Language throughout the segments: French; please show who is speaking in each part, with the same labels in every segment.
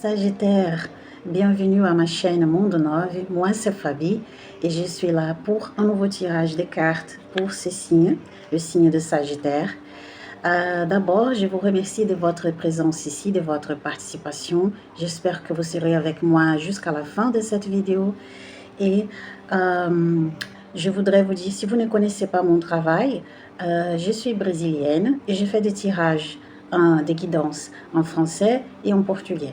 Speaker 1: Sagittaire, bienvenue à ma chaîne Monde 9, moi c'est Fabi et je suis là pour un nouveau tirage de cartes pour ce signe, le signe de Sagittaire. D'abord, je vous remercie de votre présence ici, de votre participation. J'espère que vous serez avec moi jusqu'à la fin de cette vidéo. Et je voudrais vous dire, si vous ne connaissez pas mon travail, je suis brésilienne et je fais des tirages, des guidances en français et en portugais.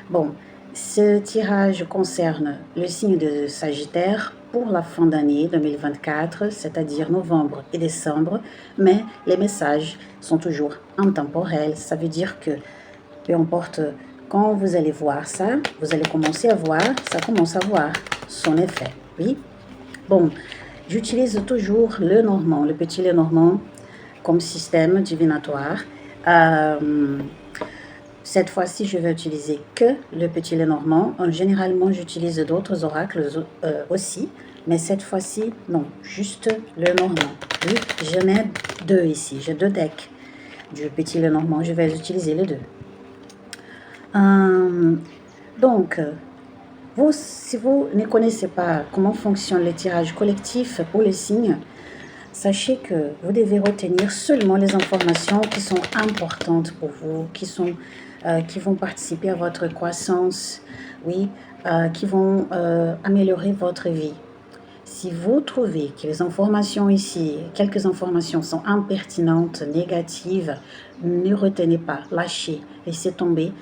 Speaker 1: Bon, ce tirage concerne le signe de Sagittaire pour la fin d'année 2024, c'est-à-dire novembre et décembre, mais les messages sont toujours intemporels. Ça veut dire que, peu importe quand vous allez voir ça, vous allez commencer à voir, ça commence à voir son effet, oui. Bon, j'utilise toujours le normand, le petit Lenormand comme système divinatoire. Cette fois-ci, je vais utiliser que le petit Lenormand. Généralement, j'utilise d'autres oracles aussi, mais cette fois-ci, non, juste le Normand. Oui, j'en ai deux ici, j'ai deux decks du petit Lenormand. Je vais utiliser les deux. Donc, si vous ne connaissez pas comment fonctionne le tirage collectif pour les signes, sachez que vous devez retenir seulement les informations qui sont importantes pour vous, qui vont participer à votre croissance, oui, qui vont améliorer votre vie. Si vous trouvez que les informations ici, quelques informations sont impertinentes, négatives, ne retenez pas, lâchez, laissez tomber,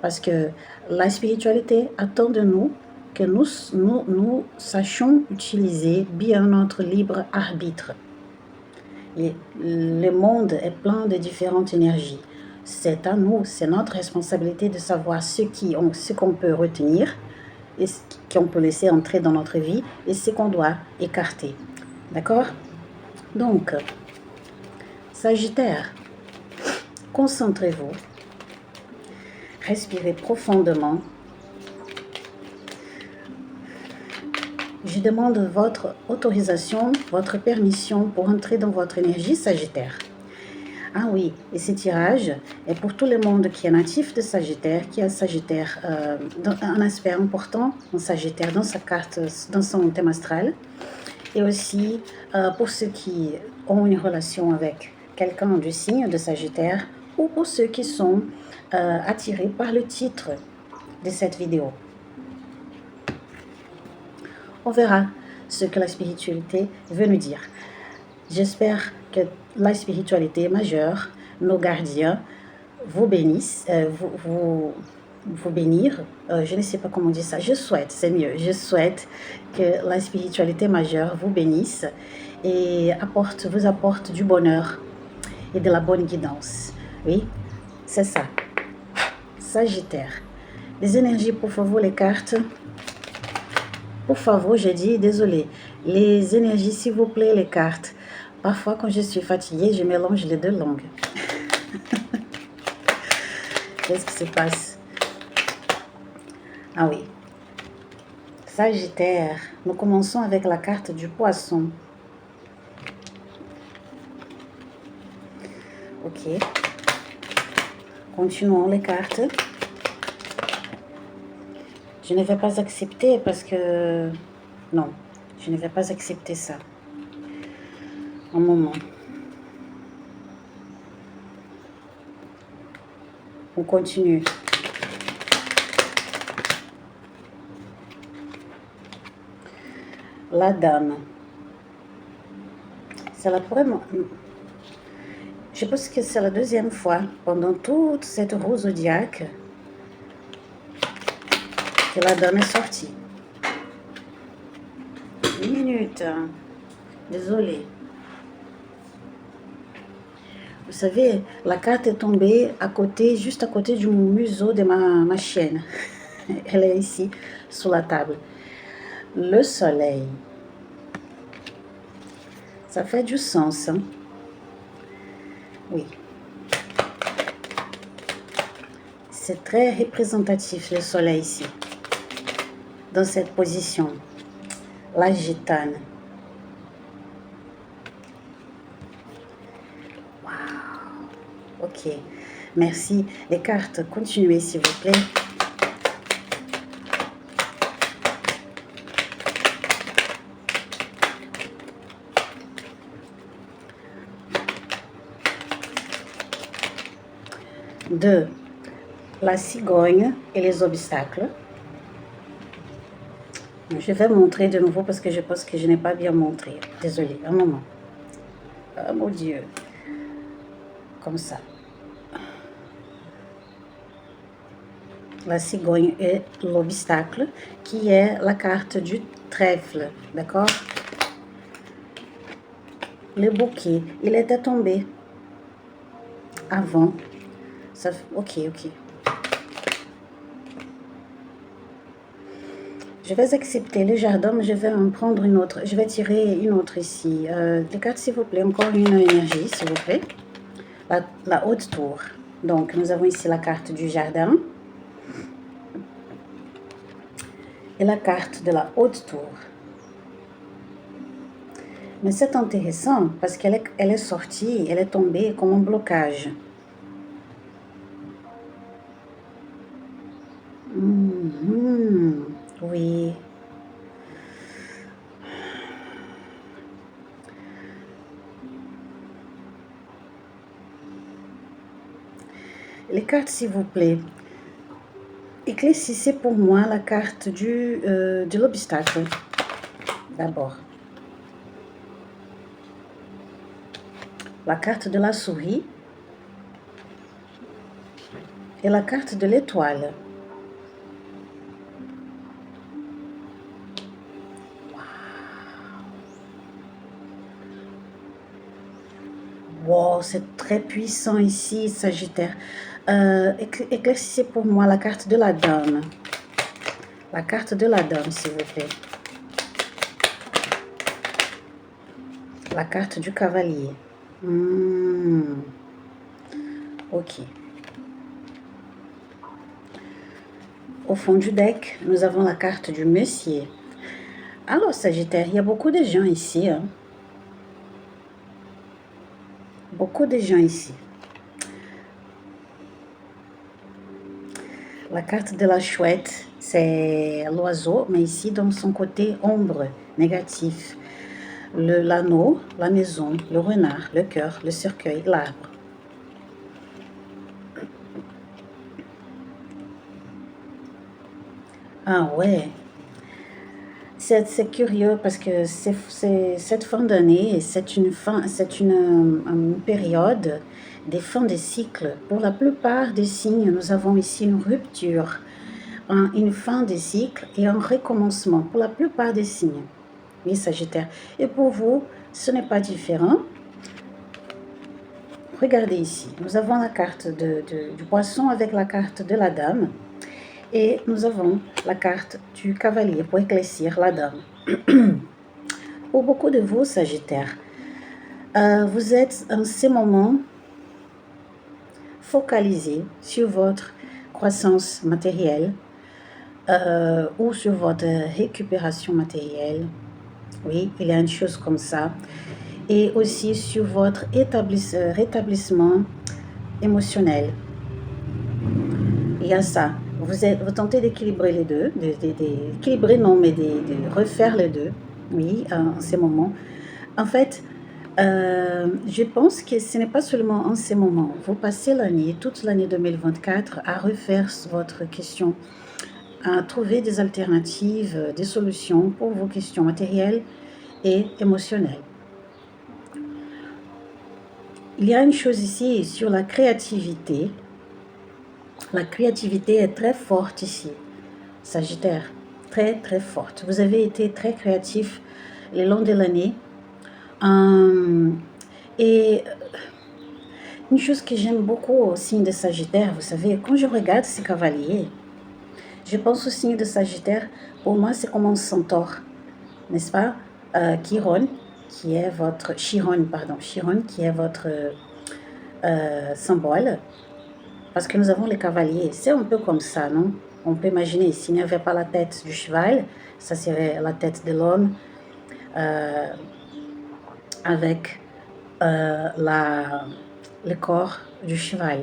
Speaker 1: parce que la spiritualité attend de nous que nous sachions utiliser bien notre libre arbitre. Et le monde est plein de différentes énergies. C'est à nous, c'est notre responsabilité de savoir ce qu'on peut retenir et ce qu'on peut laisser entrer dans notre vie et ce qu'on doit écarter. D'accord? Donc, Sagittaire, concentrez-vous, respirez profondément. Je demande votre autorisation, votre permission pour entrer dans votre énergie Sagittaire. Ah oui, et ce tirage est pour tout le monde qui est natif de Sagittaire, qui a Sagittaire, un aspect important en Sagittaire dans sa carte, dans son thème astral. Et aussi pour ceux qui ont une relation avec quelqu'un du signe de Sagittaire ou pour ceux qui sont attirés par le titre de cette vidéo. On verra ce que la spiritualité veut nous dire. J'espère que la spiritualité majeure, nos gardiens, vous bénissent, vous bénir. Je ne sais pas comment dire ça. Je souhaite, c'est mieux. Je souhaite que la spiritualité majeure vous bénisse et vous apporte du bonheur et de la bonne guidance. Oui, c'est ça. Sagittaire. Les énergies, pour favor, les cartes. Pour favor, j'ai dit, désolé. Les énergies, s'il vous plaît, les cartes. Parfois, quand je suis fatiguée, je mélange les deux langues. Qu'est-ce qui se passe? Ah oui. Sagittaire. Nous commençons avec la carte du poisson. Ok. Continuons les cartes. Je ne vais pas accepter parce que... Non, je ne vais pas accepter ça. Un moment. On continue. La dame. C'est la première... Je pense que c'est la deuxième fois pendant toute cette roue zodiaque que la dame est sortie. Une minute. Désolée. Vous savez, la carte est tombée à côté, juste à côté du museau de ma chienne. Elle est ici, sous la table. Le soleil. Ça fait du sens, hein? Oui. C'est très représentatif, le soleil ici. Dans cette position. La gitane. Wow. Ok. Merci. Les cartes, continuez s'il vous plaît. de la cigogne et les obstacles. Je vais montrer de nouveau parce que je pense que je n'ai pas bien montré. Désolée, un moment. Oh mon Dieu. Comme ça. La cigogne et l'obstacle, qui est la carte du trèfle, d'accord? Le bouquet, il était tombé avant. Ça, ok. Je vais accepter le jardin, mais je vais en prendre une autre. Je vais tirer une autre ici. Les cartes, s'il vous plaît, encore une énergie, s'il vous plaît. La haute tour. Donc, nous avons ici la carte du jardin. Et la carte de la haute tour. Mais c'est intéressant parce qu'elle est sortie, elle est tombée comme un blocage. Oui. Les cartes, s'il vous plaît. Éclaircissez pour moi la carte de l'obstacle. D'abord. La carte de la souris. Et la carte de l'étoile. Wow, c'est très puissant ici, Sagittaire. Éclaircissez pour moi la carte de la dame. La carte de la dame, s'il vous plaît. La carte du cavalier. Ok. Au fond du deck, nous avons la carte du Messier. Alors, Sagittaire, il y a beaucoup de gens ici. Hein? Beaucoup de gens ici. La carte de la chouette, c'est l'oiseau, mais ici dans son côté ombre, négatif. L'anneau, la maison, le renard, le cœur, le cercueil, l'arbre. Ah ouais. C'est curieux parce que cette fin d'année, c'est une période des fins de cycles. Pour la plupart des signes, nous avons ici une rupture, une fin de cycle et un recommencement pour la plupart des signes. Oui, Sagittaire. Et pour vous, ce n'est pas différent. Regardez ici, nous avons la carte du poisson avec la carte de la dame. Et nous avons la carte du cavalier pour éclaircir la dame. Pour beaucoup de vous, Sagittaire, vous êtes en ce moment focalisé sur votre croissance matérielle ou sur votre récupération matérielle. Oui, il y a une chose comme ça. Et aussi sur votre rétablissement émotionnel. Il y a ça. Vous tentez d'équilibrer les deux, d'équilibrer non, mais de refaire les deux, oui, en ces moments. En fait, je pense que ce n'est pas seulement en ces moments. Vous passez l'année, toute l'année 2024, à refaire votre question, à trouver des alternatives, des solutions pour vos questions matérielles et émotionnelles. Il y a une chose ici sur la créativité. La créativité est très forte ici, Sagittaire, très très forte. Vous avez été très créatif le long de l'année. Et une chose que j'aime beaucoup au signe de Sagittaire, vous savez, quand je regarde ces cavaliers, je pense au signe de Sagittaire, pour moi c'est comme un centaure, n'est-ce pas? Chiron, qui est votre symbole. Parce que nous avons les cavaliers, c'est un peu comme ça, non? On peut imaginer, s'il n'y avait pas la tête du cheval, ça serait la tête de l'homme avec le corps du cheval.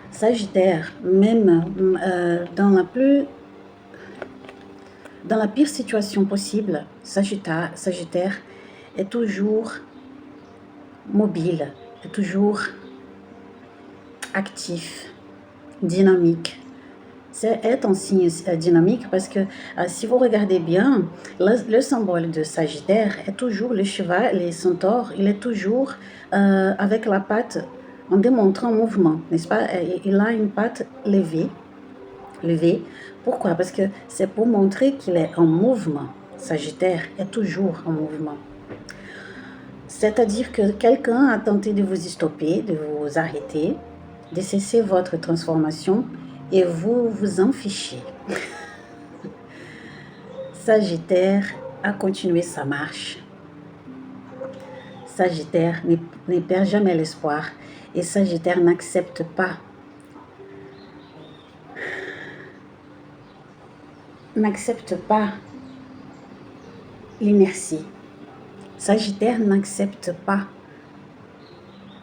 Speaker 1: Sagittaire, même dans la pire situation possible, Sagittaire est toujours mobile, est toujours actif, dynamique. C'est un signe dynamique parce que si vous regardez bien, le symbole de Sagittaire est toujours le cheval, les centaures, il est toujours avec la patte en démontrant mouvement, n'est-ce pas? Il a une patte levée. Pourquoi? Parce que c'est pour montrer qu'il est en mouvement. Sagittaire est toujours en mouvement. C'est-à-dire que quelqu'un a tenté de vous stopper, de vous arrêter, de cesser votre transformation et vous vous en fichez. Sagittaire a continué sa marche. Sagittaire ne perd jamais l'espoir et Sagittaire n'accepte pas l'inertie. Sagittaire n'accepte pas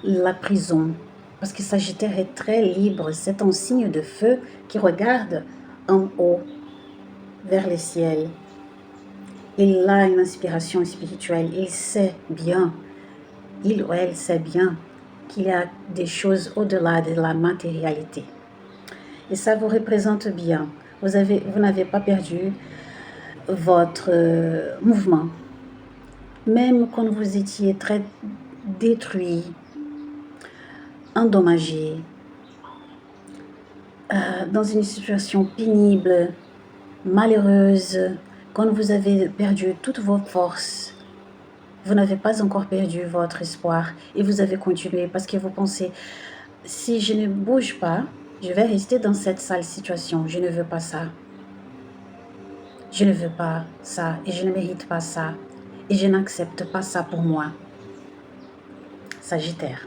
Speaker 1: la prison parce que Sagittaire est très libre. C'est un signe de feu qui regarde en haut vers le ciel. Il a une inspiration spirituelle. Il sait bien, il ou elle sait bien qu'il y a des choses au-delà de la matérialité. Et ça vous représente bien. Vous n'avez pas perdu votre mouvement. Même quand vous étiez très détruit, endommagé, dans une situation pénible, malheureuse, quand vous avez perdu toutes vos forces, vous n'avez pas encore perdu votre espoir et vous avez continué parce que vous pensez, si je ne bouge pas, je vais rester dans cette sale situation, je ne veux pas ça. Je ne veux pas ça et je ne mérite pas ça et je n'accepte pas ça pour moi. Sagittaire.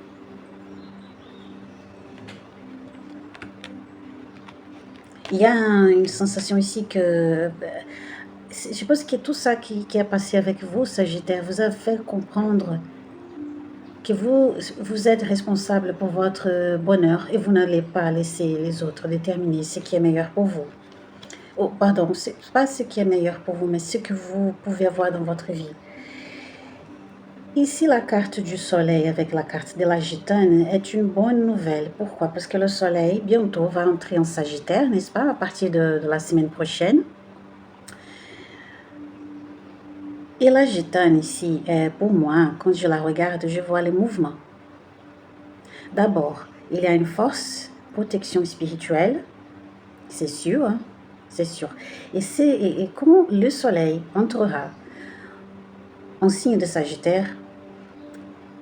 Speaker 1: Il y a une sensation ici que je pense que tout ça qui a passé avec vous, Sagittaire, vous a fait comprendre que vous êtes responsable pour votre bonheur et vous n'allez pas laisser les autres déterminer ce qui est meilleur pour vous. Oh, pardon, c'est pas ce qui est meilleur pour vous, mais ce que vous pouvez avoir dans votre vie. Ici, la carte du soleil avec la carte de la gitane est une bonne nouvelle. Pourquoi? Parce que le soleil, bientôt, va entrer en Sagittaire, n'est-ce pas, à partir de la semaine prochaine. Et la gitane ici, pour moi, quand je la regarde, je vois les mouvements. D'abord, il y a une force, protection spirituelle, c'est sûr, hein? C'est sûr. Et quand le soleil entrera en signe de Sagittaire,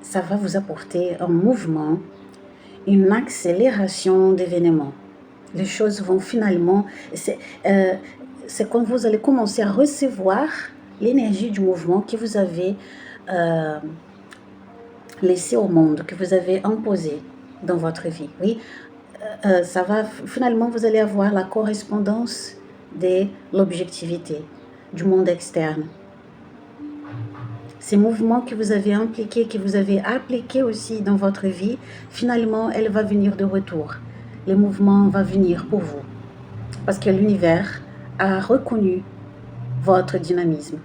Speaker 1: ça va vous apporter un mouvement, une accélération d'événements. Les choses vont finalement... C'est quand vous allez commencer à recevoir l'énergie du mouvement que vous avez laissé au monde, que vous avez imposé dans votre vie. Oui, ça va... Finalement, vous allez avoir la correspondance de l'objectivité, du monde externe. Ces mouvements que vous avez impliqués, que vous avez appliqués aussi dans votre vie, finalement, elle va venir de retour. Le mouvement va venir pour vous. Parce que l'univers a reconnu votre dynamisme.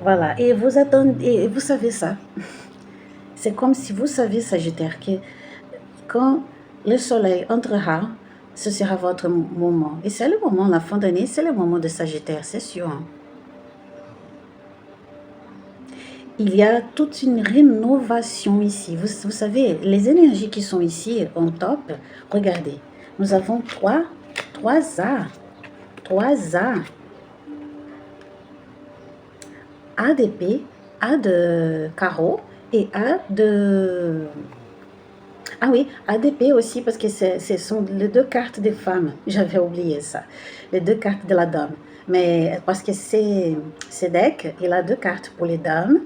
Speaker 1: Voilà, et vous attendez, et vous savez ça. C'est comme si vous savez, Sagittaire, que quand le soleil entrera, ce sera votre moment. Et c'est le moment, la fin d'année, c'est le moment de Sagittaire, c'est sûr. Hein? Il y a toute une rénovation ici. Vous savez, les énergies qui sont ici en top, regardez, nous avons trois A. A d'épée, A de carreau et A de... Ah oui, A d'épée aussi parce que ce sont les deux cartes des femmes. J'avais oublié ça. Les deux cartes de la dame. Mais parce que c'est deck, il a deux cartes pour les dames,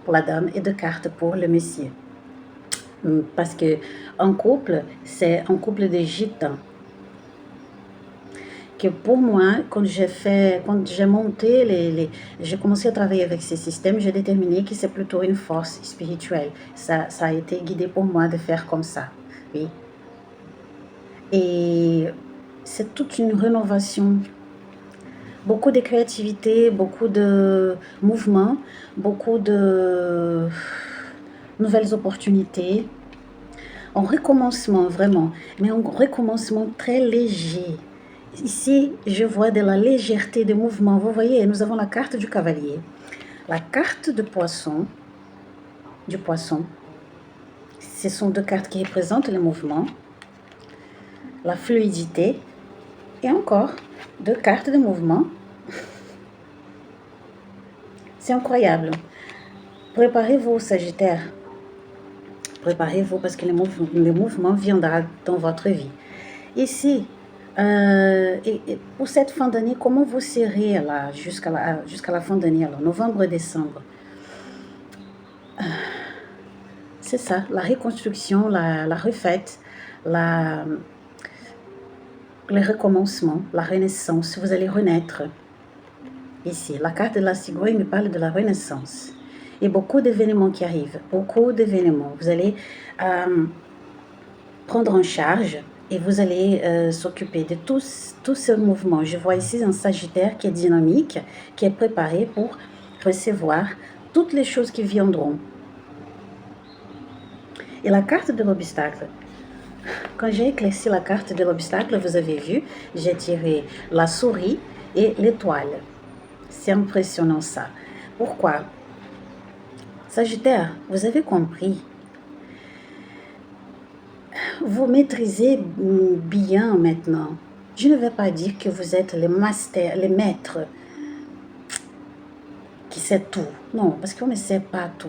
Speaker 1: pour la dame et deux cartes pour le monsieur. Parce que un couple, c'est un couple de gitans. Que pour moi, quand j'ai monté j'ai commencé à travailler avec ces systèmes, j'ai déterminé que c'est plutôt une force spirituelle. Ça a été guidé pour moi de faire comme ça, oui. Et c'est toute une rénovation, beaucoup de créativité, beaucoup de mouvement, beaucoup de nouvelles opportunités, un recommencement vraiment, mais un recommencement très léger. Ici, je vois de la légèreté de mouvement. Vous voyez, nous avons la carte du cavalier, la carte de poisson, du poisson. Ce sont deux cartes qui représentent le mouvement, la fluidité, et encore deux cartes de mouvement. C'est incroyable. Préparez-vous, Sagittaire. Préparez-vous parce que le mouvement viendra dans votre vie. Ici, et pour cette fin d'année, comment vous serez là jusqu'à la fin d'année, alors novembre, décembre? C'est ça, la reconstruction, la refaite, le recommencement, la renaissance. Vous allez renaître. Ici, la carte de la cigogne me parle de la renaissance. Et beaucoup d'événements qui arrivent, beaucoup d'événements. Vous allez prendre en charge et vous allez s'occuper de tous ce mouvement. Je vois ici un Sagittaire qui est dynamique, qui est préparé pour recevoir toutes les choses qui viendront. Et la carte de l'obstacle. Quand j'ai éclairci la carte de l'obstacle, vous avez vu, j'ai tiré la souris et l'étoile. C'est impressionnant ça. Pourquoi? Sagittaire, vous avez compris. Vous maîtrisez bien maintenant. Je ne vais pas dire que vous êtes les masters, les maîtres qui sait tout. Non, parce qu'on ne sait pas tout.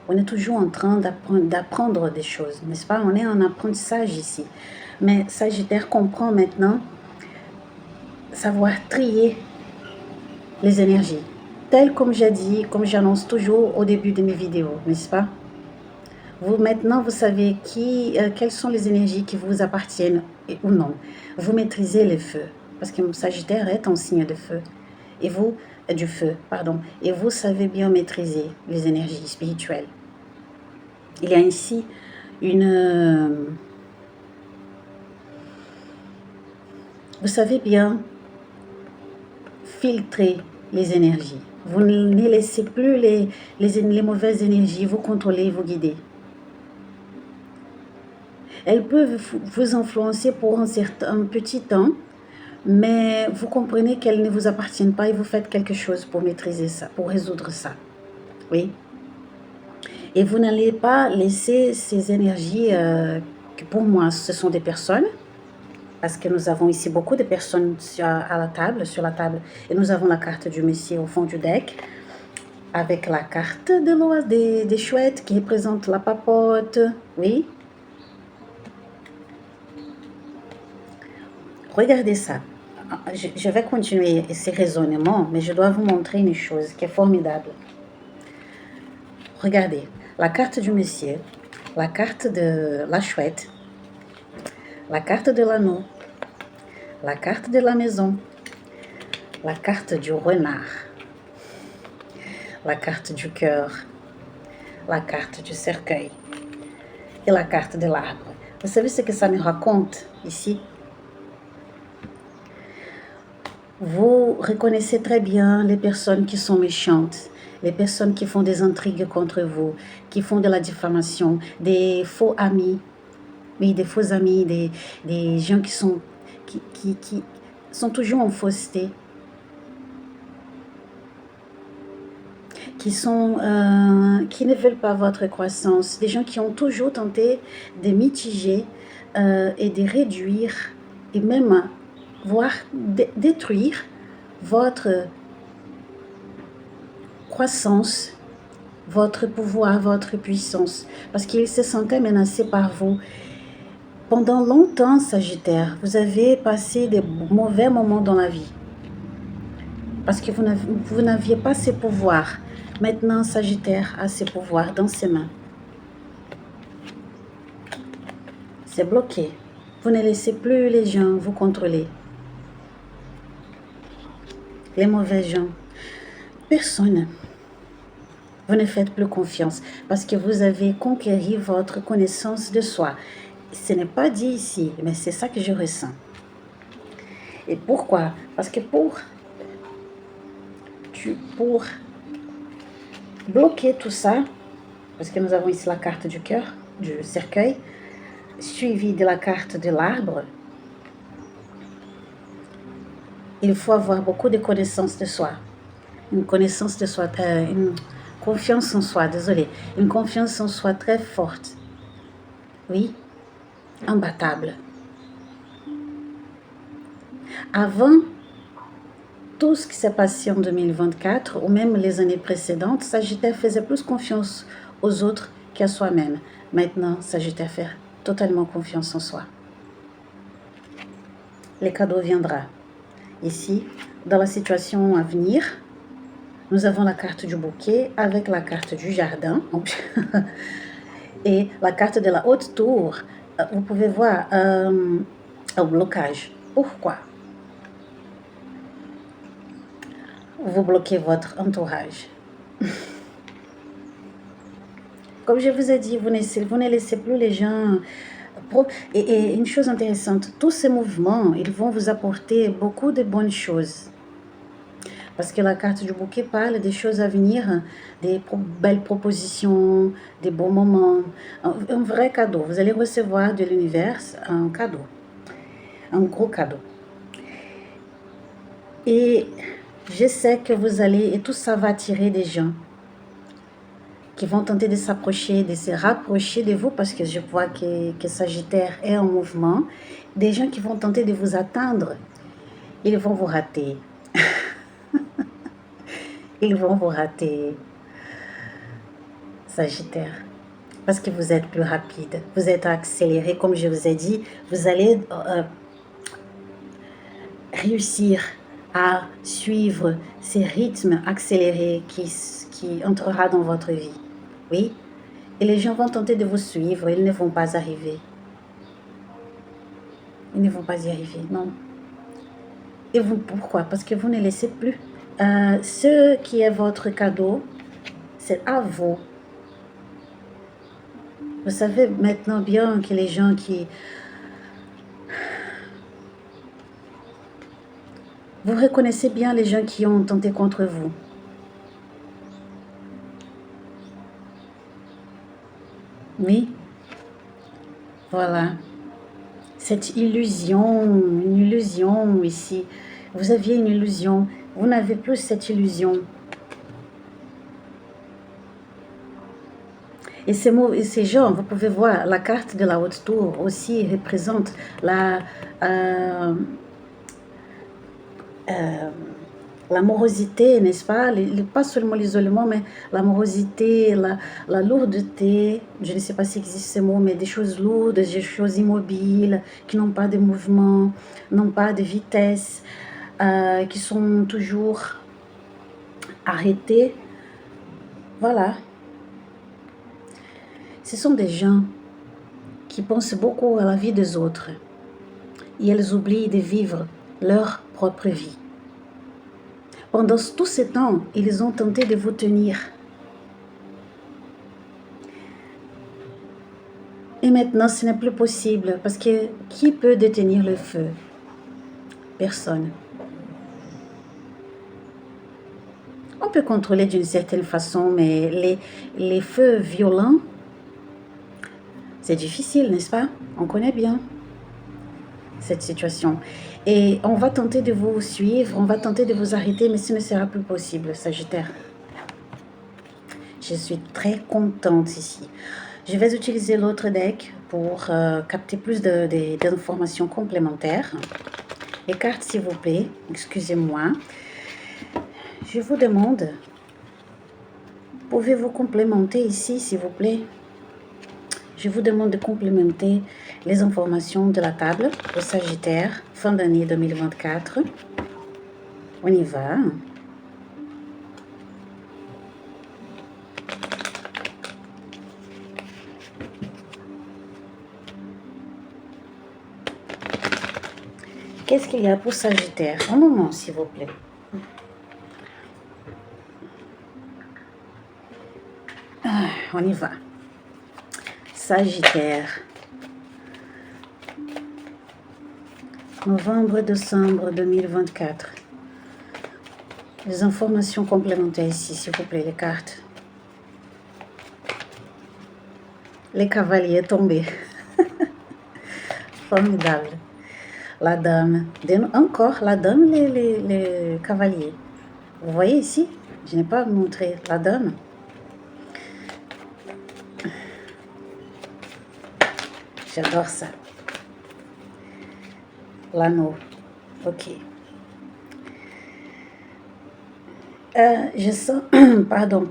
Speaker 1: On est toujours en train d'apprendre des choses, n'est-ce pas? On est en apprentissage ici. Mais Sagittaire comprend maintenant savoir trier les énergies. Tel comme j'ai dit, comme j'annonce toujours au début de mes vidéos, n'est-ce pas? Maintenant, vous savez quelles sont les énergies qui vous appartiennent ou non. Vous maîtrisez les feux, parce que Sagittaire est en signe de feu. Et vous, du feu, pardon. Et vous savez bien maîtriser les énergies spirituelles. Il y a ici vous savez bien filtrer les énergies. Vous ne laissez plus les mauvaises énergies vous contrôler, vous guider. Elles peuvent vous influencer pour un petit temps, mais vous comprenez qu'elles ne vous appartiennent pas et vous faites quelque chose pour maîtriser ça, pour résoudre ça. Oui. Et vous n'allez pas laisser ces énergies, que pour moi, ce sont des personnes, parce que nous avons ici beaucoup de personnes sur la table, et nous avons la carte du Messie au fond du deck, avec la carte des chouettes qui représente la papote, oui. Regardez ça. Je vais continuer ces raisonnements, mais je dois vous montrer une chose qui est formidable. Regardez, la carte du Messie, la carte de la chouette, la carte de l'anneau, la carte de la maison, la carte du renard, la carte du cœur, la carte du cercueil et la carte de l'arbre. Vous savez ce que ça me raconte ici? Vous reconnaissez très bien les personnes qui sont méchantes, les personnes qui font des intrigues contre vous, qui font de la diffamation, des faux amis, oui, des faux amis, des gens qui sont toujours en fausseté, qui ne veulent pas votre croissance, des gens qui ont toujours tenté de mitiger et de réduire et même voire détruire votre croissance, votre pouvoir, votre puissance, parce qu'ils se sentaient menacés par vous. Pendant longtemps, Sagittaire, vous avez passé des mauvais moments dans la vie, parce que vous n'aviez pas ces pouvoirs. Maintenant, Sagittaire a ses pouvoirs dans ses mains. C'est bloqué. Vous ne laissez plus les gens vous contrôler. Les mauvais gens. Personne. Vous ne faites plus confiance parce que vous avez conquéri votre connaissance de soi. Ce n'est pas dit ici, mais c'est ça que je ressens. Et pourquoi? Parce que pour bloquer tout ça, parce que nous avons ici la carte du cœur, du cercueil, suivi de la carte de l'arbre. Il faut avoir beaucoup de connaissances de soi. Une connaissance de soi, une confiance en soi, désolé, une confiance en soi très forte. Oui, imbattable. Avant tout ce qui s'est passé en 2024, ou même les années précédentes, Sagittaire faisait plus confiance aux autres qu'à soi-même. Maintenant, Sagittaire fait totalement confiance en soi. Les cadeaux viendront. Ici, dans la situation à venir, nous avons la carte du bouquet avec la carte du jardin et la carte de la haute tour. Vous pouvez voir un blocage. Pourquoi? Vous bloquez votre entourage. Comme je vous ai dit, vous ne laissez plus les gens... Et une chose intéressante, tous ces mouvements, ils vont vous apporter beaucoup de bonnes choses. Parce que la carte du bouquet parle des choses à venir, des belles propositions, des bons moments, un vrai cadeau. Vous allez recevoir de l'univers un cadeau, un gros cadeau. Et je sais que vous allez, et tout ça va attirer des gens qui vont tenter de s'approcher, de se rapprocher de vous, parce que je vois que Sagittaire est en mouvement. Des gens qui vont tenter de vous atteindre, ils vont vous rater. Ils vont vous rater, Sagittaire, parce que vous êtes plus rapide, vous êtes accéléré, comme je vous ai dit, vous allez réussir à suivre ces rythmes accélérés qui entrera dans votre vie. Oui, et les gens vont tenter de vous suivre, ils ne vont pas arriver. Ils ne vont pas y arriver, non. Et vous, pourquoi? Parce que vous ne laissez plus. Ce qui est votre cadeau, c'est à vous. Vous savez maintenant bien que les gens qui... Vous reconnaissez bien les gens qui ont tenté contre vous. Oui. Voilà. Cette illusion, une illusion ici. Vous aviez une illusion. Vous n'avez plus cette illusion. Et ces gens, vous pouvez voir, la carte de la haute tour aussi représente la morosité, n'est-ce pas? Pas seulement l'isolement, mais la morosité, la lourdeuté, je ne sais pas s'il existe ce mot, mais des choses lourdes, des choses immobiles, qui n'ont pas de mouvement, n'ont pas de vitesse, qui sont toujours arrêtées. Voilà. Ce sont des gens qui pensent beaucoup à la vie des autres et elles oublient de vivre leur propre vie. Pendant tout ce temps, ils ont tenté de vous tenir. Et maintenant, ce n'est plus possible parce que qui peut détenir le feu? Personne. On peut contrôler d'une certaine façon, mais les feux violents, c'est difficile, n'est-ce pas? On connaît bien cette situation. Et on va tenter de vous suivre, on va tenter de vous arrêter, mais ce ne sera plus possible, Sagittaire. Je suis très contente ici. Je vais utiliser l'autre deck pour capter plus d'informations complémentaires. Les cartes, s'il vous plaît, excusez-moi. Je vous demande, pouvez-vous complémenter ici, s'il vous plaît? Je vous demande de complémenter les informations de la table au Sagittaire, fin d'année 2024. On y va. Qu'est-ce qu'il y a pour Sagittaire? Un moment, s'il vous plaît. On y va. Sagittaire. Novembre-décembre 2024. Les informations complémentaires ici, s'il vous plaît, les cartes. Les cavaliers tombés. Formidable. La dame. Encore la dame, les cavaliers. Vous voyez ici, je n'ai pas montré la dame. J'adore ça. L'anneau. Ok. Je sens... Pardon.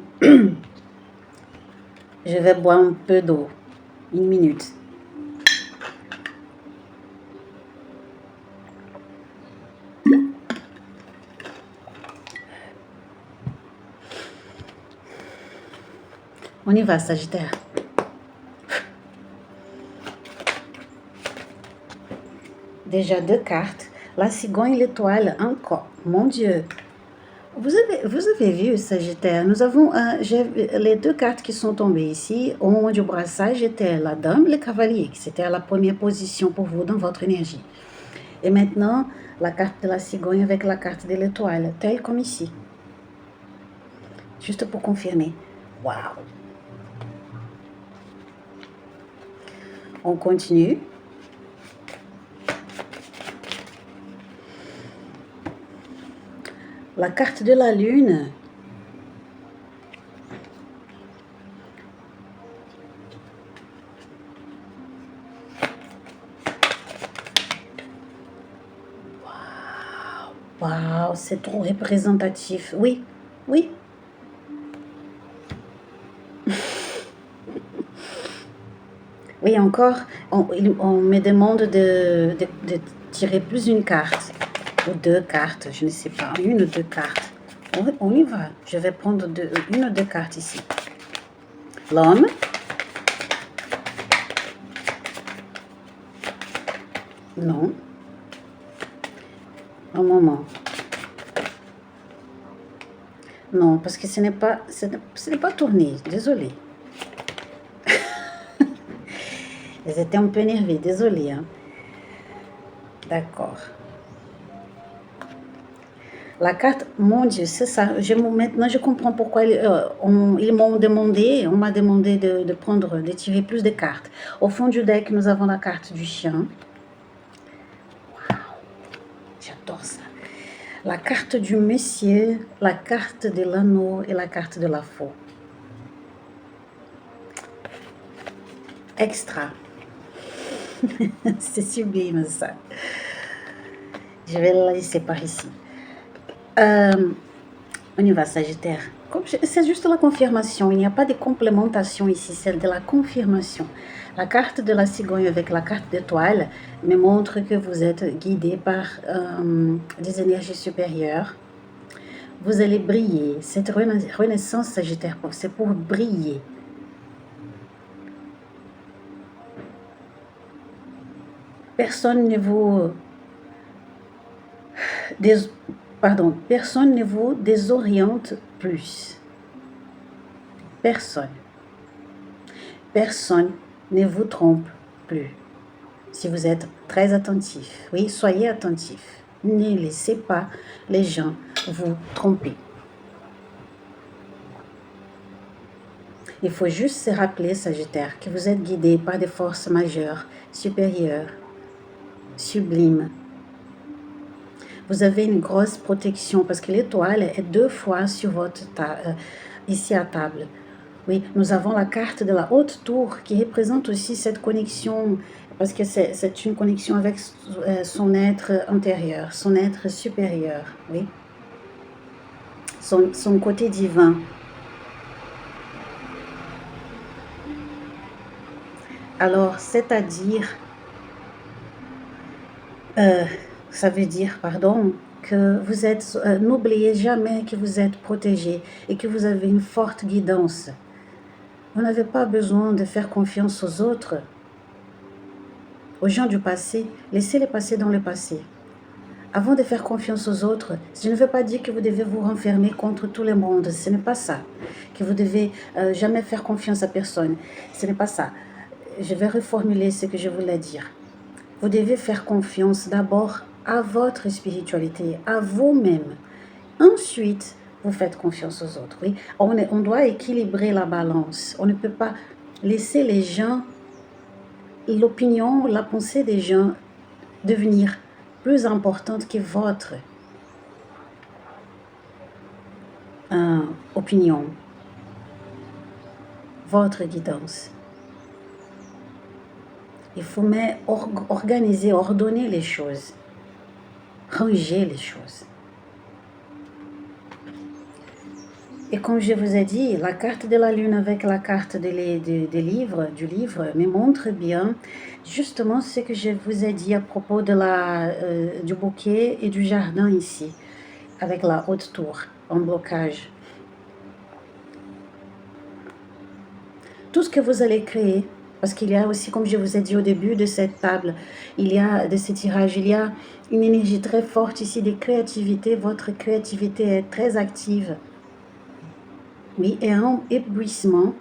Speaker 1: Je vais boire un peu d'eau. Une minute. On y va, Sagittaire. Déjà 2 cartes. La cigogne, l'étoile, encore. Mon Dieu. Vous avez vu, Sagittaire, nous avons les 2 cartes qui sont tombées ici. Au moment du brassage, était la dame, le cavalier, qui c'était à la première position pour vous dans votre énergie. Et maintenant, la carte de la cigogne avec la carte de l'étoile, telle comme ici. Juste pour confirmer. Waouh! On continue. La carte de la lune. Waouh, c'est trop représentatif. Oui, oui. Oui, encore, on me demande de tirer plus une carte. Ou 2 cartes, je ne sais pas. 1 ou 2 cartes. On y va. Je vais prendre 1 ou 2 cartes ici. L'homme. Non. Un moment. Non, parce que ce n'est pas tourné. Désolée. Ils étaient un peu énervés. Désolée. Hein. D'accord. La carte, mon Dieu, c'est ça. Maintenant, je comprends pourquoi ils m'ont demandé, on m'a demandé de tirer plus de cartes. Au fond du deck, nous avons la carte du chien. Waouh, j'adore ça. La carte du monsieur, la carte de l'anneau et la carte de la faux. Extra. C'est sublime ça. Je vais la laisser par ici. On y va, Sagittaire. C'est juste la confirmation. Il n'y a pas de complémentation ici, c'est de la confirmation. La carte de la cigogne avec la carte d'étoile me montre que vous êtes guidé par des énergies supérieures. Vous allez briller. Cette renaissance, Sagittaire, c'est pour briller. Personne ne vous... personne ne vous désoriente plus. Personne. Personne ne vous trompe plus. Si vous êtes très attentif, oui, soyez attentif. Ne laissez pas les gens vous tromper. Il faut juste se rappeler, Sagittaire, que vous êtes guidé par des forces majeures, supérieures, sublimes. Vous avez une grosse protection parce que l'étoile est 2 fois sur votre ici à table. Oui, nous avons la carte de la haute tour qui représente aussi cette connexion parce que c'est une connexion avec son être intérieur, son être supérieur, oui. Son côté divin. Alors, c'est-à-dire... ça veut dire, pardon, que vous êtes, n'oubliez jamais que vous êtes protégé et que vous avez une forte guidance. Vous n'avez pas besoin de faire confiance aux autres, aux gens du passé. Laissez-les passer dans le passé. Avant de faire confiance aux autres, je ne veux pas dire que vous devez vous renfermer contre tout le monde. Ce n'est pas ça. Que vous devez jamais faire confiance à personne. Ce n'est pas ça. Je vais reformuler ce que je voulais dire. Vous devez faire confiance d'abord à votre spiritualité, à vous-même. Ensuite, vous faites confiance aux autres. Oui, on doit équilibrer la balance. On ne peut pas laissez les gens, l'opinion, la pensée des gens devenir plus importante que votre opinion, votre guidance. Il faut organiser, ordonner les choses, ranger les choses. Et comme je vous ai dit, la carte de la lune avec la carte du livre me montre bien justement ce que je vous ai dit à propos de du bouquet et du jardin ici, avec la haute tour en blocage. Tout ce que vous allez créer, parce qu'il y a aussi, comme je vous ai dit au début de cette table, de ce tirage, il y a une énergie très forte ici de créativité. Votre créativité est très active. Oui, et un éblouissement,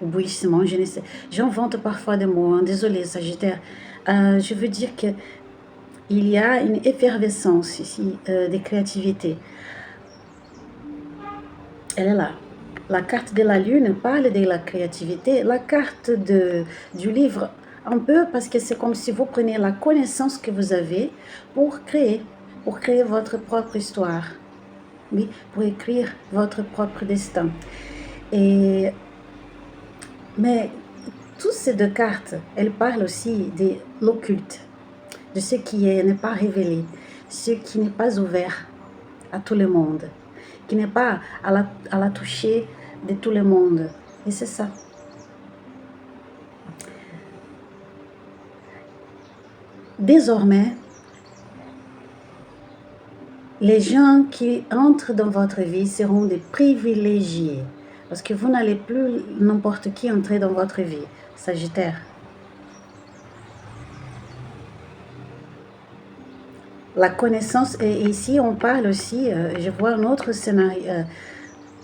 Speaker 1: je ne sais, j'invente parfois des mots, hein, désolé Sagittaire. Je veux dire que il y a une effervescence ici de créativité. Elle est là. La carte de la lune parle de la créativité. La carte du livre, un peu, parce que c'est comme si vous preniez la connaissance que vous avez pour créer votre propre histoire. Oui, pour écrire votre propre destin. Mais toutes ces deux cartes, elles parlent aussi de l'occulte, de ce qui n'est pas révélé, ce qui n'est pas ouvert à tout le monde, qui n'est pas à la toucher de tout le monde. Et c'est ça. Désormais, les gens qui entrent dans votre vie seront des privilégiés. Parce que vous n'allez plus n'importe qui entrer dans votre vie, Sagittaire. La connaissance, et ici on parle aussi, je vois un autre scénario,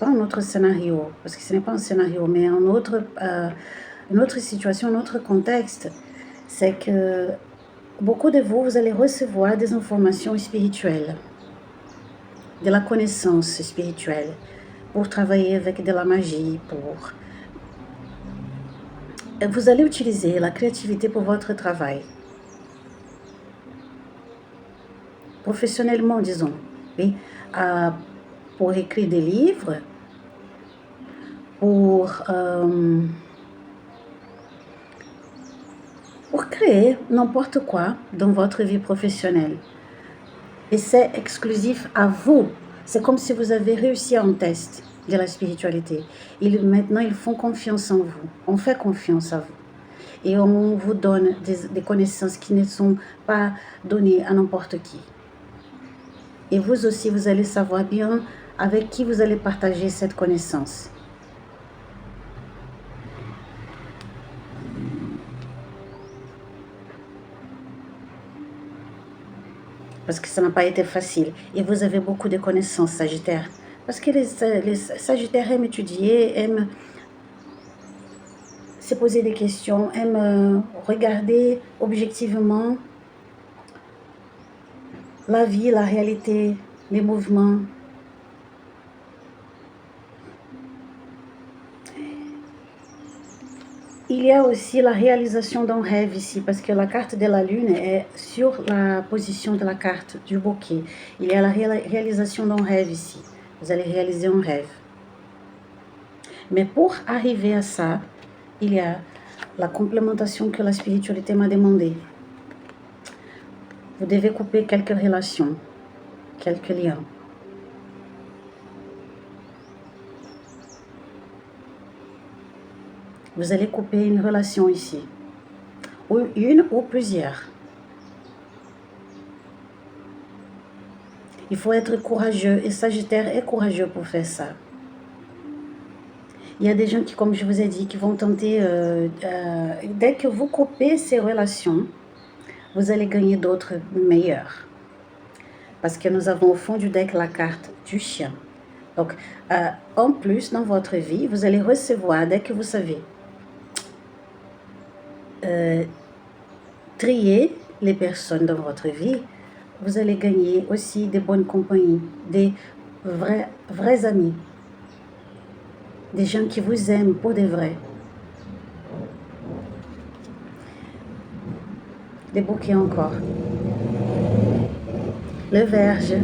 Speaker 1: pas un autre scénario, parce que ce n'est pas un scénario, mais une autre situation, un autre contexte, c'est que beaucoup de vous, vous allez recevoir des informations spirituelles, de la connaissance spirituelle, pour travailler avec de la magie, vous allez utiliser la créativité pour votre travail. Professionnellement, disons, oui, pour écrire des livres, pour créer n'importe quoi dans votre vie professionnelle. Et c'est exclusif à vous. C'est comme si vous avez réussi un test de la spiritualité. Maintenant, ils font confiance en vous. On fait confiance à vous. Et on vous donne des connaissances qui ne sont pas données à n'importe qui. Et vous aussi, vous allez savoir bien avec qui vous allez partager cette connaissance. Parce que ça n'a pas été facile. Et vous avez beaucoup de connaissances, Sagittaire. Parce que les Sagittaires aiment étudier, aiment se poser des questions, aiment regarder objectivement la vie, la réalité, les mouvements. Il y a aussi la réalisation d'un rêve ici, parce que la carte de la lune est sur la position de la carte du bouquet. Il y a la réalisation d'un rêve ici. Vous allez réaliser un rêve. Mais pour arriver à ça, il y a la complémentation que la spiritualité m'a demandé. Vous devez couper quelques relations, quelques liens. Vous allez couper une relation ici, ou une ou plusieurs. Il faut être courageux, et Sagittaire est courageux pour faire ça. Il y a des gens qui, comme je vous ai dit, qui vont tenter, dès que vous coupez ces relations, vous allez gagner d'autres meilleures. Parce que nous avons au fond du deck la carte du chien. Donc, en plus, dans votre vie, vous allez recevoir, dès que vous savez, trier les personnes dans votre vie, vous allez gagner aussi des bonnes compagnies, des vrais amis, des gens qui vous aiment pour de vrai. des bouquets encore. Le Verge,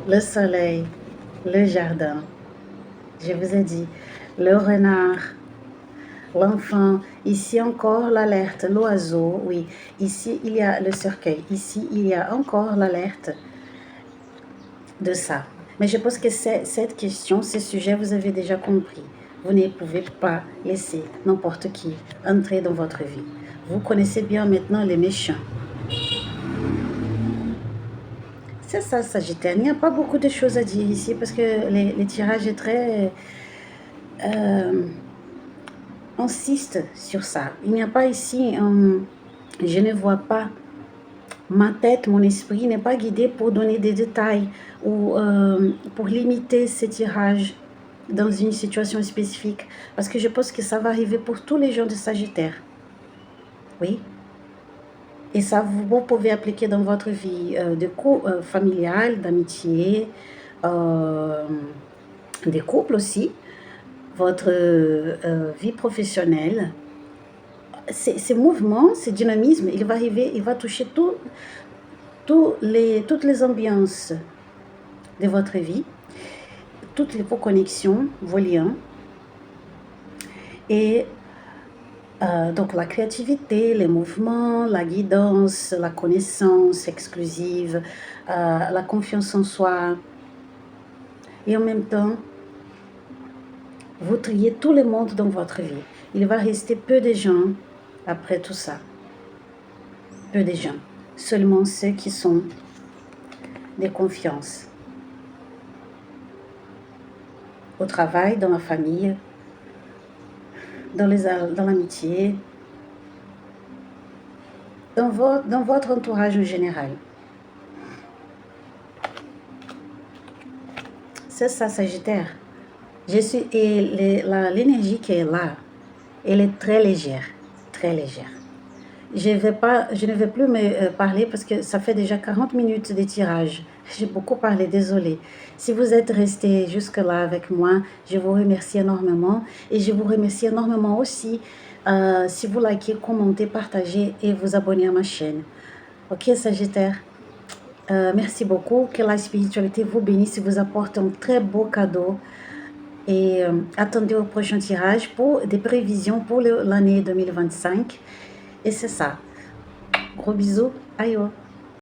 Speaker 1: le soleil, le jardin. Je vous ai dit, le renard, l'enfant. Ici encore l'alerte, l'oiseau, oui. Ici, il y a le cercueil. Ici, il y a encore l'alerte de ça. Mais je pense que cette question, ce sujet, vous avez déjà compris. Vous ne pouvez pas laisser n'importe qui entrer dans votre vie. Vous connaissez bien maintenant les méchants. C'est ça, Sagittaire. Il n'y a pas beaucoup de choses à dire ici parce que les tirages est très... insiste sur ça. Il n'y a pas ici... je ne vois pas... Ma tête, mon esprit n'est pas guidé pour donner des détails ou pour limiter ces tirages dans une situation spécifique. Parce que je pense que ça va arriver pour tous les gens de Sagittaire. Oui. Et ça, vous pouvez appliquer dans votre vie familiale, d'amitié, des couples aussi, votre vie professionnelle. Ces mouvements, ces dynamismes, il va arriver, il va toucher toutes les ambiances de votre vie, toutes vos connexions, vos liens. Et donc la créativité, les mouvements, la guidance, la connaissance exclusive, la confiance en soi. Et en même temps, vous triez tout le monde dans votre vie. Il va rester peu de gens après tout ça. Peu de gens. Seulement ceux qui sont de confiance. Au travail, dans la famille, dans l'amitié, dans votre entourage en général. C'est ça, Sagittaire. L'énergie qui est là, elle est très légère, très légère. Je ne vais plus me parler parce que ça fait déjà 40 minutes de tirage. J'ai beaucoup parlé, désolée. Si vous êtes resté jusque-là avec moi, je vous remercie énormément. Et je vous remercie énormément aussi si vous likez, commentez, partagez et vous abonnez à ma chaîne. Ok, Sagittaire? Merci beaucoup. Que la spiritualité vous bénisse et vous apporte un très beau cadeau. Et attendez au prochain tirage pour des prévisions pour l'année 2025. Et c'est ça. Gros bisous. Aïe.